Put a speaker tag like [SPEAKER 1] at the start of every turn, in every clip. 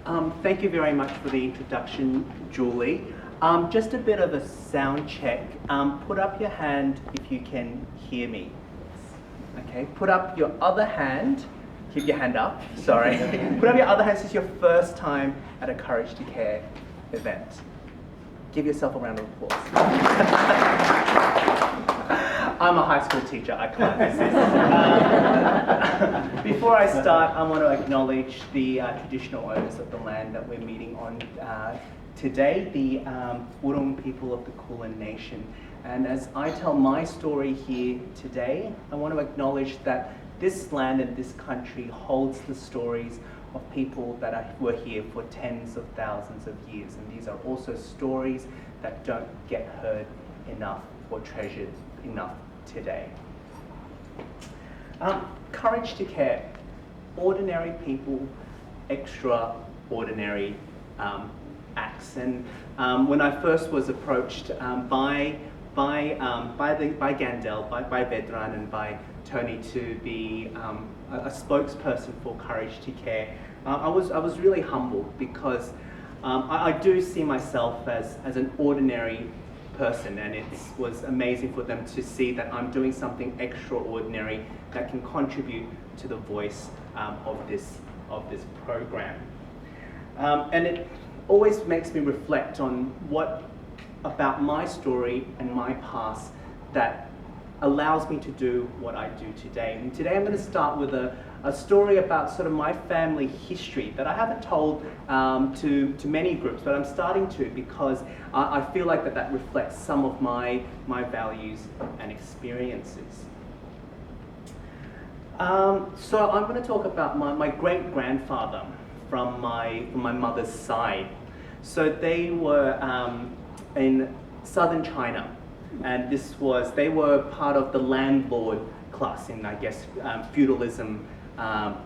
[SPEAKER 1] Thank you very much for the introduction, Julie. Just a bit of a sound check. Put up your hand if you can hear me. Okay, put up your other hand. Keep your hand up, sorry. Put up your other hand. This is your first time at a Courage to Care event. Give yourself a round of applause. I'm a high school teacher, I can't resist. Before I start, I want to acknowledge the traditional owners of the land that we're meeting on today, the Wurrung people of the Kulin Nation. And as I tell my story here today, I want to acknowledge that this land and this country holds the stories of people that were here for tens of thousands of years. And these are also stories that don't get heard enough or treasured enough today. Courage to Care. Ordinary people, extraordinary acts. And when I first was approached by Gandel, by Vedran, and by Tony to be a spokesperson for Courage to Care, I was really humbled because I do see myself as an ordinary person, and it was amazing for them to see that I'm doing something extraordinary that can contribute to the voice of this program. And it always makes me reflect on what about my story and my past that allows me to do what I do today. And today I'm going to start with a story about sort of my family history that I haven't told to many groups, but I'm starting to because I feel like that reflects some of my values and experiences. So I'm going to talk about my great-grandfather from my mother's side. So they were in southern China, and they were part of the landlord class in, I guess, feudalism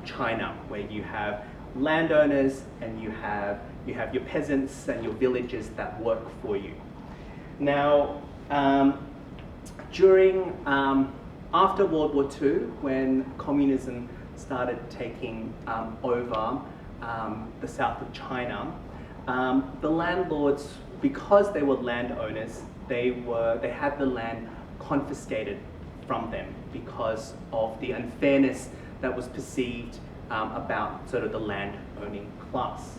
[SPEAKER 1] China, where you have landowners and you have your peasants and your villagers that work for you. Now, after World War II, when communism started taking over the south of China, the landlords, because they were landowners, they had the land confiscated from them because of the unfairness that was perceived about sort of the land-owning class.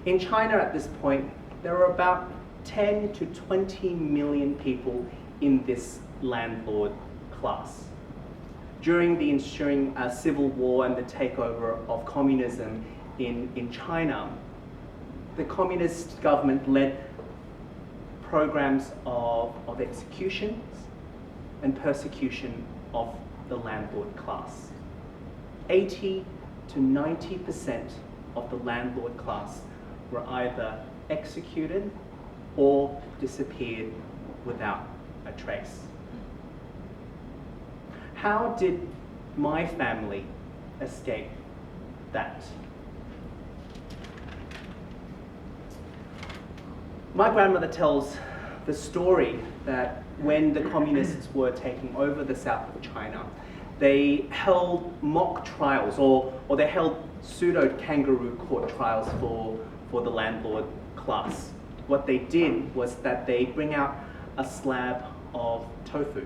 [SPEAKER 1] In China at this point, there were about 10 to 20 million people in this landlord class. During the ensuing civil war and the takeover of communism in China, the communist government led programs of executions and persecution of the landlord class. 80 to 90% of the landlord class were either executed or disappeared without a trace. How did my family escape that? My grandmother tells the story that when the communists were taking over the south of China, they held mock trials, or they held pseudo kangaroo court trials for the landlord class. What they did was that they bring out a slab of tofu,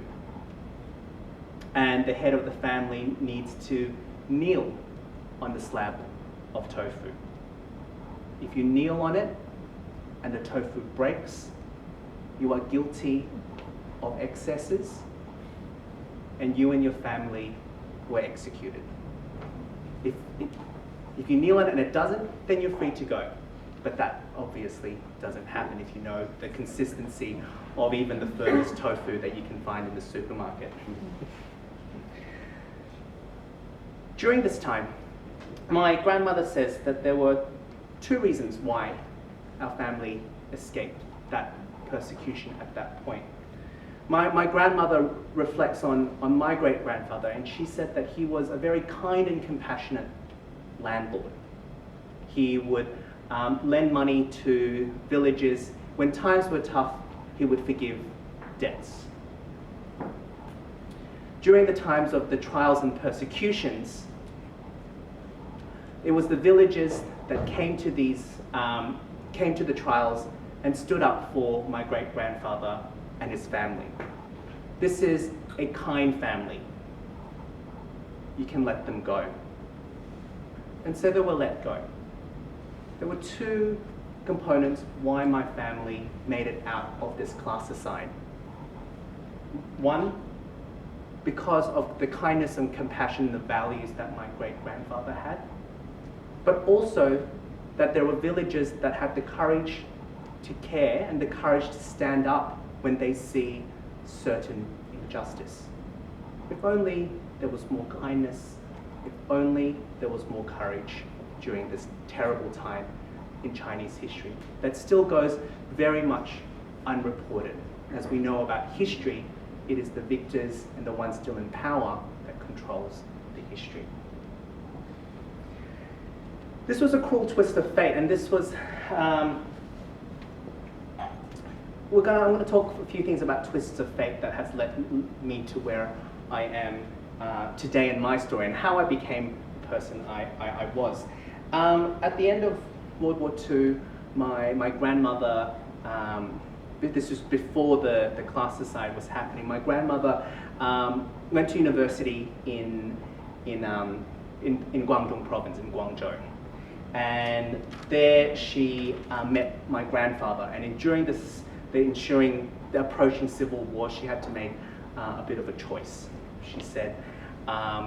[SPEAKER 1] and the head of the family needs to kneel on the slab of tofu. If you kneel on it and the tofu breaks, you are guilty of excesses, and you and your family were executed. If you kneel on it and it doesn't, then you're free to go. But that obviously doesn't happen if you know the consistency of even the furthest tofu that you can find in the supermarket. During this time, my grandmother says that there were two reasons why our family escaped that persecution at that point. My grandmother reflects on my great-grandfather, and she said that he was a very kind and compassionate landlord. He would lend money to villagers. When times were tough, he would forgive debts. During the times of the trials and persecutions, it was the villagers that came to the trials and stood up for my great-grandfather and his family. This is a kind family. You can let them go. And so they were let go. There were two components why my family made it out of this class-aside. One, because of the kindness and compassion and the values that my great-grandfather had, but also that there were villagers that had the courage to care and the courage to stand up when they see certain injustice. If only there was more kindness, if only there was more courage during this terrible time in Chinese history that still goes very much unreported. As we know about history, it is the victors and the ones still in power that controls the history. This was a cruel twist of fate, and this was, I'm going to talk a few things about twists of fate that has led me to where I am today in my story and how I became the person I was. At the end of World War II, my grandmother, this was before the class-aside was happening, my grandmother went to university in Guangdong province, in Guangzhou. And there she met my grandfather, and during the approaching civil war, she had to make a bit of a choice. She said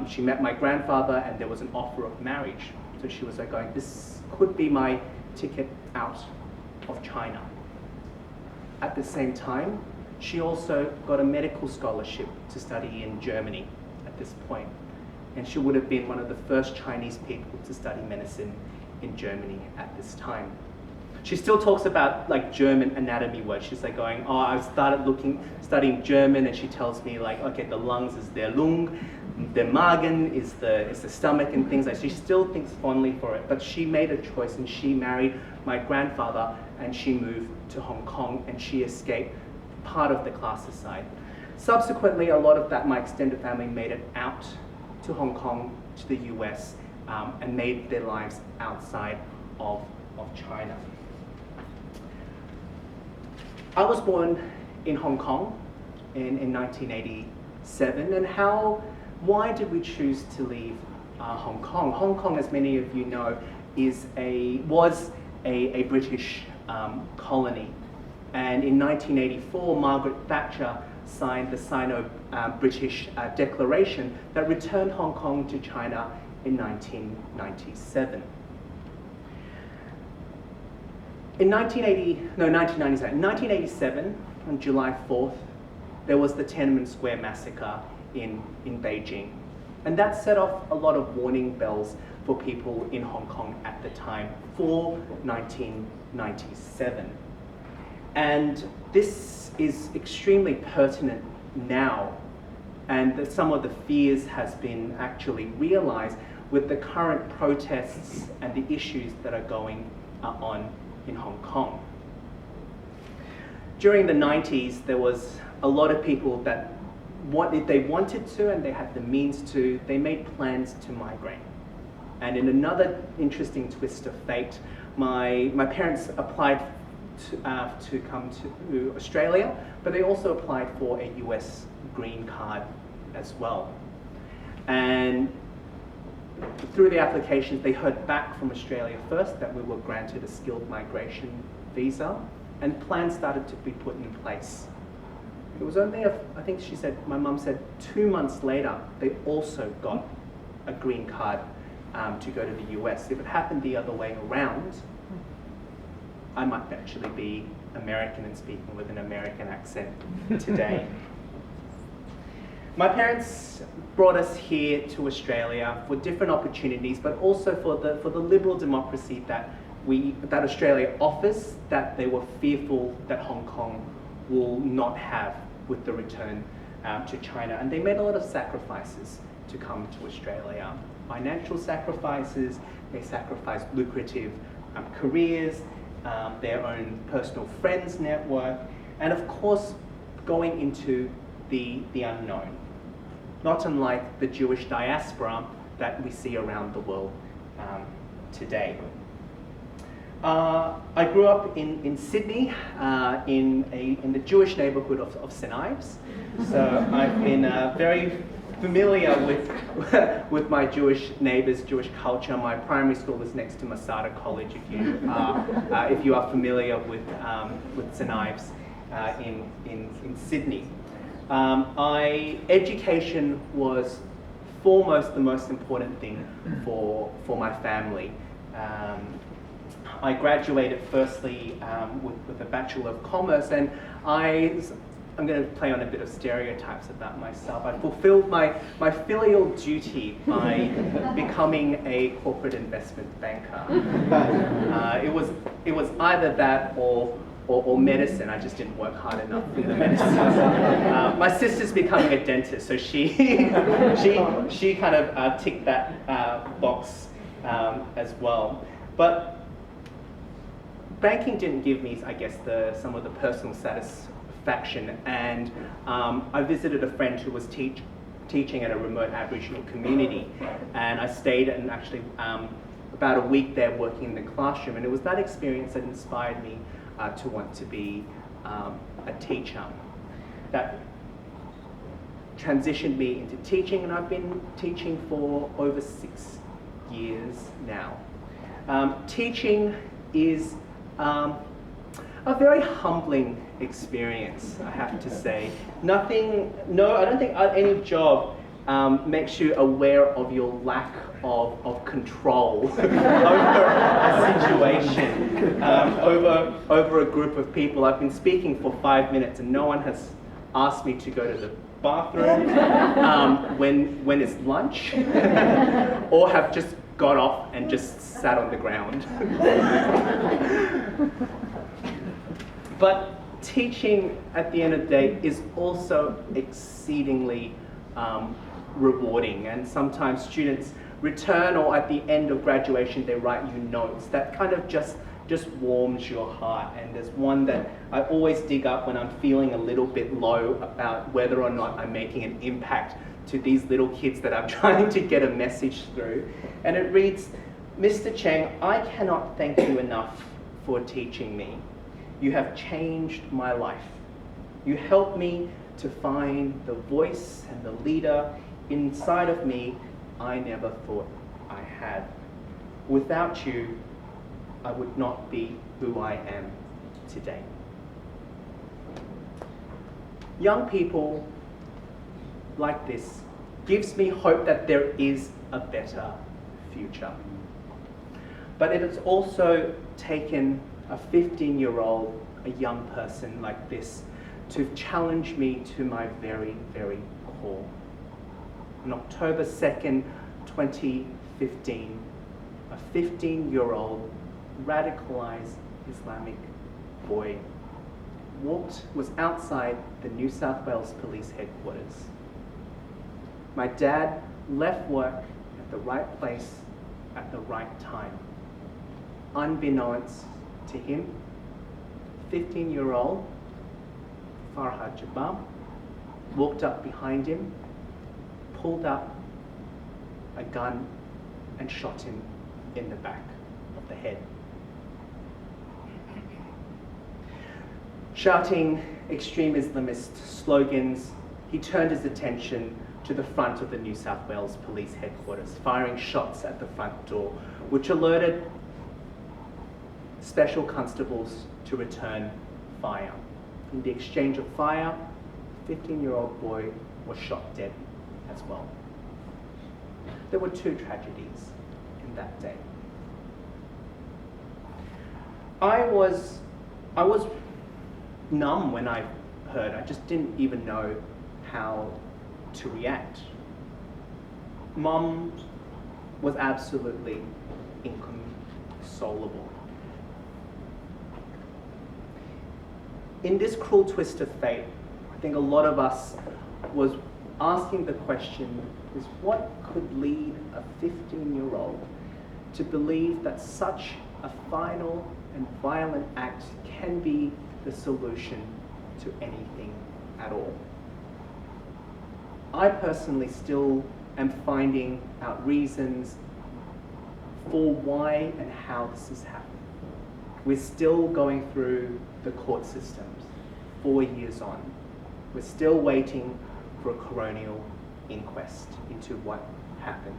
[SPEAKER 1] she met my grandfather and there was an offer of marriage. So she was like going, this could be my ticket out of China. At the same time, she also got a medical scholarship to study in Germany at this point. And she would have been one of the first Chinese people to study medicine in Germany at this time. She still talks about like German anatomy words. She's like going, oh, I started studying German, and she tells me like, okay, the lungs is der Lung, the Magen is the stomach, and things like that. She still thinks fondly for it, but she made a choice and she married my grandfather and she moved to Hong Kong and she escaped part of the class-aside. Subsequently, a lot of my extended family made it out to Hong Kong, to the US, and made their lives outside of China. I was born in Hong Kong in 1987, and why did we choose to leave Hong Kong? Hong Kong, as many of you know, was a British colony, and in 1984, Margaret Thatcher signed the Sino-British Declaration that returned Hong Kong to China in 1997. In 1987, on July 4th, there was the Tiananmen Square massacre in Beijing. And that set off a lot of warning bells for people in Hong Kong at the time for 1997. And this is extremely pertinent now, and some of the fears has been actually realized with the current protests and the issues that are going on in Hong Kong. During the 90s, there was a lot of people that if they wanted to and they had the means to, they made plans to migrate. And in another interesting twist of fate, my parents applied to come to Australia, but they also applied for a US green card as well. And through the applications, they heard back from Australia first that we were granted a skilled migration visa, and plans started to be put in place. It was only, I think my mum said 2 months later, they also got a green card to go to the US. If it happened the other way around, I might actually be American and speaking with an American accent today. My parents brought us here to Australia for different opportunities, but also for the liberal democracy that Australia offers, that they were fearful that Hong Kong will not have with the return to China. And they made a lot of sacrifices to come to Australia. Financial sacrifices, they sacrificed lucrative careers, their own personal friends network, and of course, going into the unknown. Not unlike the Jewish diaspora that we see around the world today. I grew up in Sydney, in the Jewish neighbourhood of St Ives. So I've been very familiar with my Jewish neighbours, Jewish culture. My primary school was next to Masada College. If you are familiar with St Ives in Sydney, education was foremost the most important thing for my family. I graduated firstly with a Bachelor of Commerce, and I'm going to play on a bit of stereotypes about myself. I fulfilled my filial duty by becoming a corporate investment banker. It was either that or medicine. I just didn't work hard enough in the medicine. My sister's becoming a dentist, so she kind of ticked that box as well. But banking didn't give me, I guess, some of the personal satisfaction, and I visited a friend who was teaching at a remote Aboriginal community, and I stayed and actually about a week there working in the classroom, and it was that experience that inspired me to want to be a teacher. That transitioned me into teaching, and I've been teaching for over 6 years now. Teaching is a very humbling experience, I have to say. I don't think any job makes you aware of your lack of control over a situation, over a group of people. I've been speaking for 5 minutes and no one has asked me to go to the bathroom when it's lunch, or have just got off and just sat on the ground. But teaching, at the end of the day, is also exceedingly rewarding, and sometimes students return, or at the end of graduation they write you notes that kind of just warms your heart. And there's one that I always dig up when I'm feeling a little bit low about whether or not I'm making an impact to these little kids that I'm trying to get a message through. And it reads, "Mr. Cheng, I cannot thank you enough for teaching me. You have changed my life. You helped me to find the voice and the leader inside of me I never thought I had. Without you, I would not be who I am today." Young people like this gives me hope that there is a better future. But it has also taken a 15-year-old, a young person like this, to challenge me to my very, very core. On October 2nd, 2015, a 15-year-old radicalised Islamic boy, Walt, was outside the New South Wales Police headquarters. My dad left work at the right place at the right time. Unbeknownst to him, 15-year-old Farhad walked up behind him, pulled up a gun and shot him in the back of the head. Shouting extreme Islamist slogans, he turned his attention to the front of the New South Wales Police headquarters, firing shots at the front door, which alerted special constables to return fire. In the exchange of fire, the 15-year-old boy was shot dead as well. There were 2 tragedies in that day. I was numb when I heard. I just didn't even know how to react. Mum was absolutely inconsolable. In this cruel twist of fate, I think a lot of us was asking the question, is what could lead a 15-year-old to believe that such a final and violent act can be the solution to anything at all? I personally still am finding out reasons for why and how this has happened. We're still going through the court systems 4 years on. We're still waiting for a coronial inquest into what happened.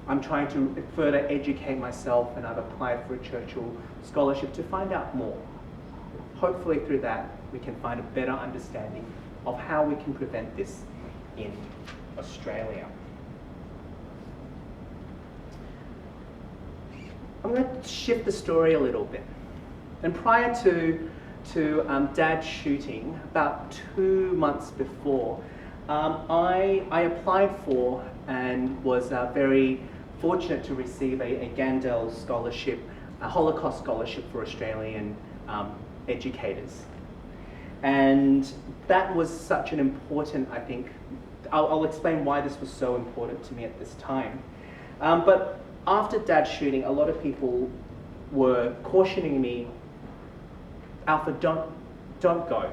[SPEAKER 1] I'm trying to further educate myself, and I've applied for a Churchill Scholarship to find out more. Hopefully through that we can find a better understanding of how we can prevent this in Australia. I'm going to shift the story a little bit. And prior to Dad's shooting, about 2 months before, I applied for and was very fortunate to receive a Gandel Scholarship, a Holocaust Scholarship for Australian educators. And that was such an important, I think, I'll explain why this was so important to me at this time. But after Dad's shooting, a lot of people were cautioning me, Alfred, don't go.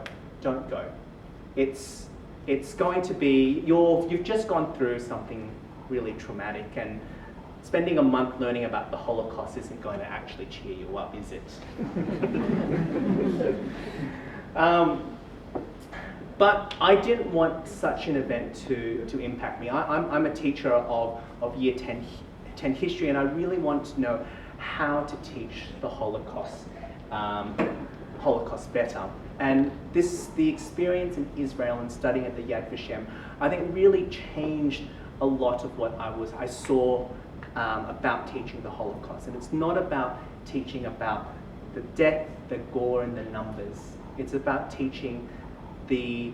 [SPEAKER 1] It's going to be, you've just gone through something really traumatic, and spending a month learning about the Holocaust isn't going to actually cheer you up, is it? But I didn't want such an event to impact me. I'm a teacher of Year 10 history, and I really want to know how to teach the Holocaust better. And the experience in Israel and studying at the Yad Vashem, I think really changed a lot of what I saw about teaching the Holocaust. And it's not about teaching about the death, the gore, and the numbers. It's about teaching the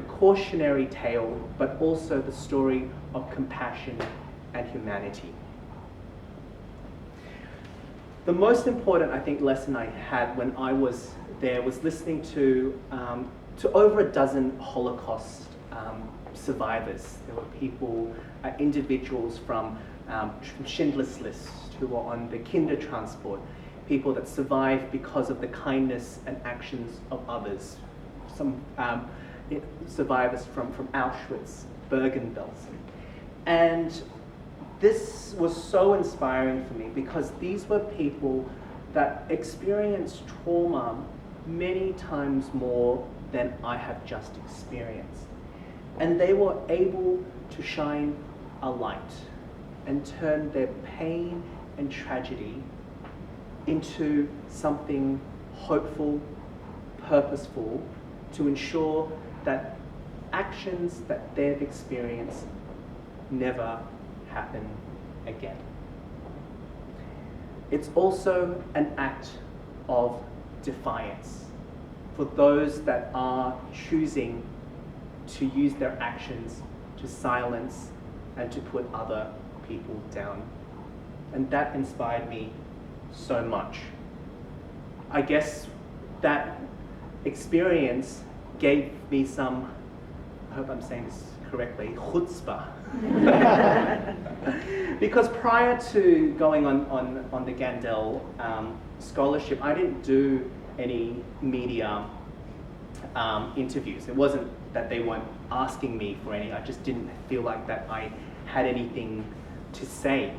[SPEAKER 1] cautionary tale, but also the story of compassion and humanity. The most important, I think, lesson I had when I was there was listening to over a dozen Holocaust survivors. There were people, individuals from Schindler's List who were on the Kinder transport, people that survived because of the kindness and actions of others. Some survivors from Auschwitz, Bergen-Belsen. And this was so inspiring for me because these were people that experienced trauma many times more than I have just experienced. And they were able to shine a light and turn their pain and tragedy into something hopeful, purposeful, to ensure that actions that they've experienced never happen again. It's also an act of defiance for those that are choosing to use their actions to silence and to put other people down. And that inspired me so much. I guess that experience gave me some, I hope I'm saying this correctly, chutzpah. Because prior to going on the Gandel scholarship, I didn't do any media interviews. It wasn't that they weren't asking me for any, I just didn't feel like that I had anything to say.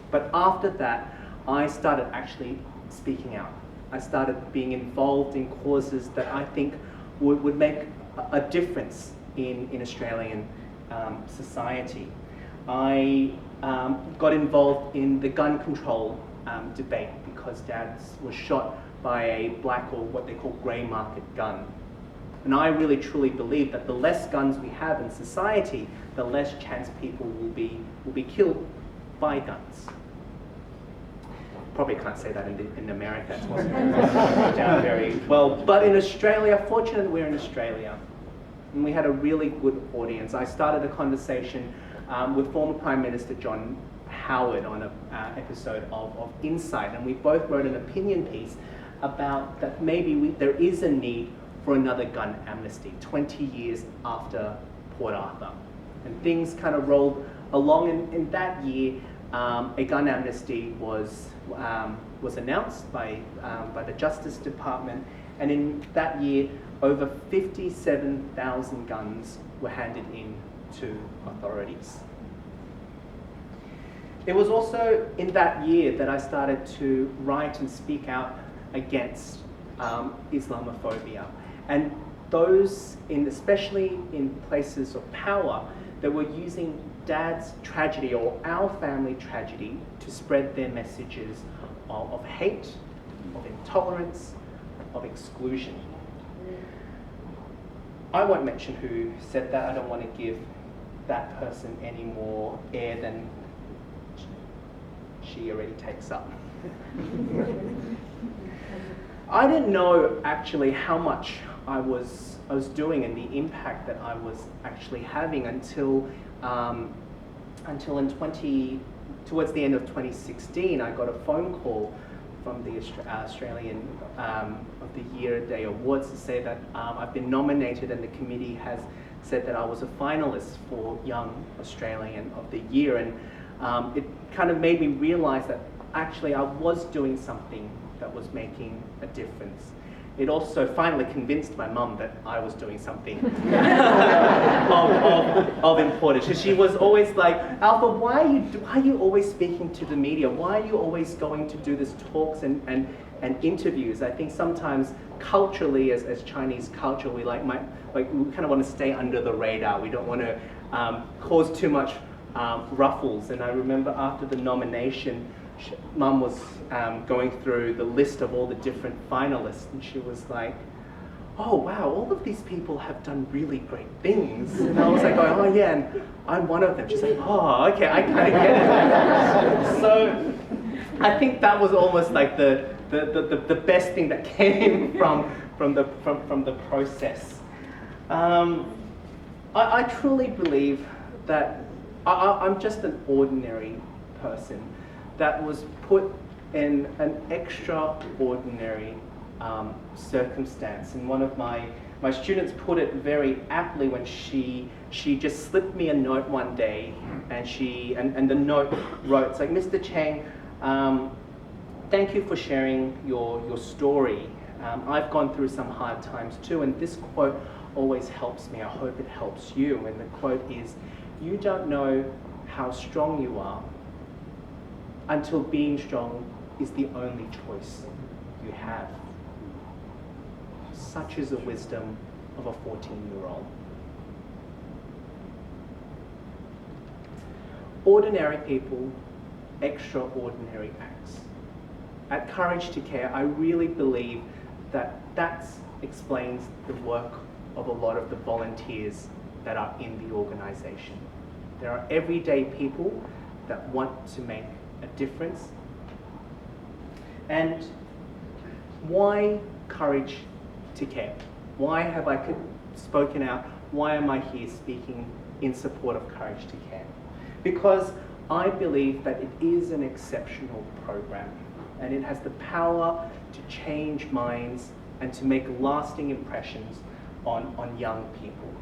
[SPEAKER 1] But after that, I started actually speaking out. I started being involved in causes that I think would make a difference in Australian society. I got involved in the gun control debate because Dad was shot by a black, or what they call grey market gun. And I really truly believe that the less guns we have in society, the less chance people will be killed by guns. Probably can't say that in America, it wasn't down very well. But in Australia, fortunately we're in Australia, and we had a really good audience. I started a conversation with former Prime Minister John Howard on an episode of Insight, and we both wrote an opinion piece about that maybe there is a need for another gun amnesty 20 years after Port Arthur. And things kind of rolled along. In that year, a gun amnesty was announced by the Justice Department, and in that year, over 57,000 guns were handed in to authorities. It was also in that year that I started to write and speak out against Islamophobia. And those, especially in places of power, that were using Dad's tragedy or our family tragedy to spread their messages of hate, of intolerance, of exclusion. I won't mention who said that. I don't want to give that person any more air than she already takes up. I didn't know actually how much I was doing and the impact that I was actually having until towards the end of 2016, I got a phone call from the Australian of the Year Day Awards to say that I've been nominated, and the committee has said that I was a finalist for Young Australian of the Year, and it kind of made me realise that actually I was doing something that was making a difference. It also finally convinced my mum that I was doing something of importance. So she was always like, Alpha, why are you always speaking to the media? Why are you always going to do these talks and interviews? I think sometimes culturally, as Chinese culture, we we kind of want to stay under the radar. We don't want to cause too much ruffles. And I remember after the nomination, Mum was going through the list of all the different finalists, and she was like, oh wow, all of these people have done really great things. And I was like, oh yeah, and I'm one of them. She's like, oh, okay, I kind of get it. So I think that was almost like the best thing that came from the process. I truly believe that I'm just an ordinary person that was put in an extraordinary circumstance. And one of my students put it very aptly when she just slipped me a note one day, and the note wrote, it's like, Mr. Cheng, thank you for sharing your story. I've gone through some hard times too, and this quote always helps me. I hope it helps you. And the quote is, you don't know how strong you are until being strong is the only choice you have. Such is the wisdom of a 14-year-old. Ordinary people, extraordinary acts. At Courage to Care, I really believe that explains the work of a lot of the volunteers that are in the organisation. There are everyday people that want to make a difference. And why Courage to Care? Why have I spoken out? Why am I here speaking in support of Courage to Care? Because I believe that it is an exceptional program, and it has the power to change minds and to make lasting impressions on young people.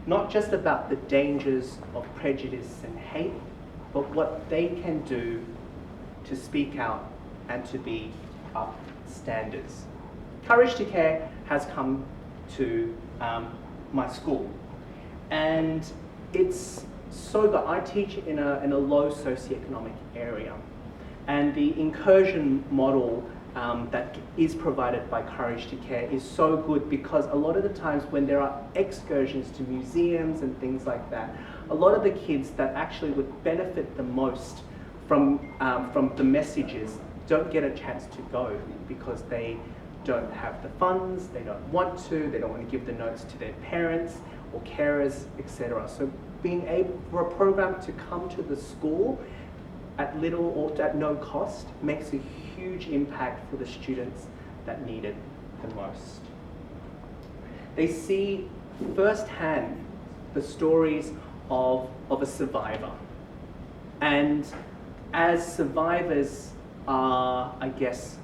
[SPEAKER 1] Not just about the dangers of prejudice and hate, but what they can do to speak out and to be upstanders. Courage to Care has come to my school, and it's so good. I teach in a low socioeconomic area, and the incursion model that is provided by Courage to Care is so good, because a lot of the times when there are excursions to museums and things like that, a lot of the kids that actually would benefit the most from the messages don't get a chance to go because they don't have the funds, they don't want to, they don't want to give the notes to their parents or carers, etc. So being able for a program to come to the school at little or at no cost makes a huge impact for the students that need it the most. They see firsthand the stories of a survivor. And as survivors are, I guess,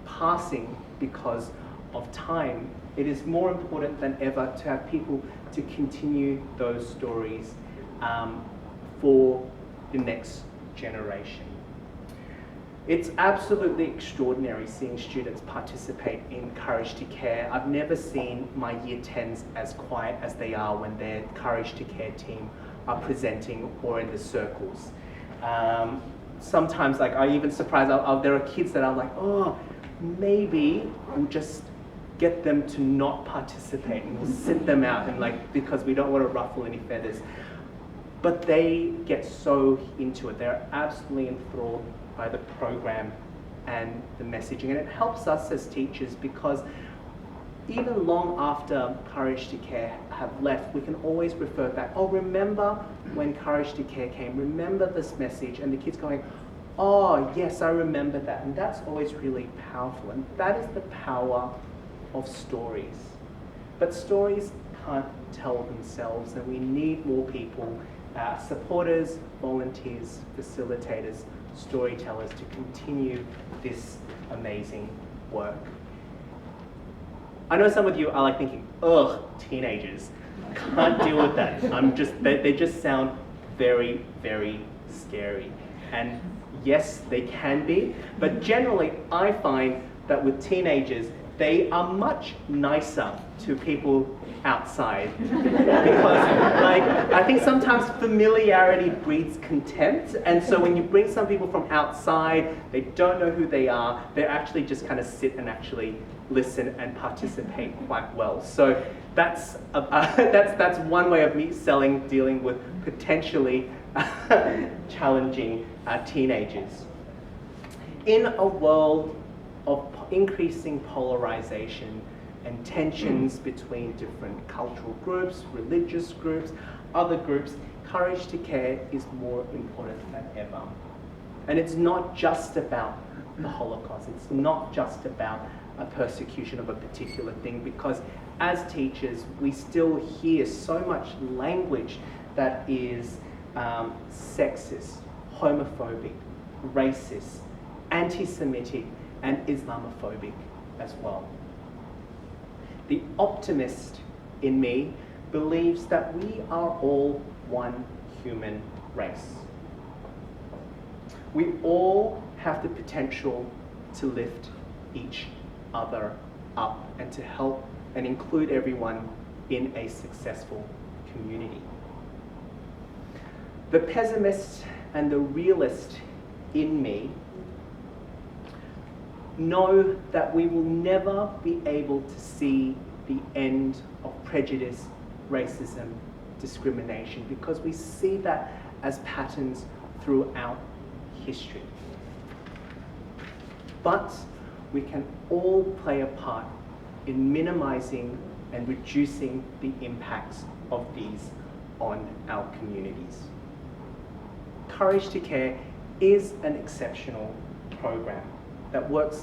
[SPEAKER 1] passing because of time, it is more important than ever to have people to continue those stories for the next generation. It's absolutely extraordinary seeing students participate in Courage to Care. I've never seen my Year 10s as quiet as they are when their Courage to Care team are presenting or in the circles. Sometimes, like, I even surprised, there are kids that are like, oh, maybe we'll just get them to not participate and we'll sit them out, and like, because we don't want to ruffle any feathers. But they get so into it. They're absolutely enthralled by the program and the messaging. And it helps us as teachers, because even long after Courage to Care have left, we can always refer back, oh, remember when Courage to Care came? Remember this message? And the kids going, oh, yes, I remember that. And that's always really powerful. And that is the power of stories. But stories can't tell themselves, and we need more people, supporters, volunteers, facilitators, storytellers, to continue this amazing work. I know some of you are like thinking, ugh, teenagers, can't deal with that. They just sound very, very scary. And yes, they can be, but generally I find that with teenagers, they are much nicer to people outside. Because, like, I think sometimes familiarity breeds contempt, and so when you bring some people from outside, they don't know who they are, they actually just kind of sit and actually listen and participate quite well. So that's one way of me dealing with potentially challenging teenagers. In a world of increasing polarization and tensions between different cultural groups, religious groups, other groups, Courage to Care is more important than ever. And it's not just about the Holocaust, it's not just about a persecution of a particular thing, because as teachers, we still hear so much language that is sexist, homophobic, racist, anti-Semitic, and Islamophobic as well. The optimist in me believes that we are all one human race. We all have the potential to lift each other up and to help and include everyone in a successful community. The pessimist and the realist in me know that we will never be able to see the end of prejudice, racism, discrimination, because we see that as patterns throughout history. But we can all play a part in minimizing and reducing the impacts of these on our communities. Courage to Care is an exceptional program that works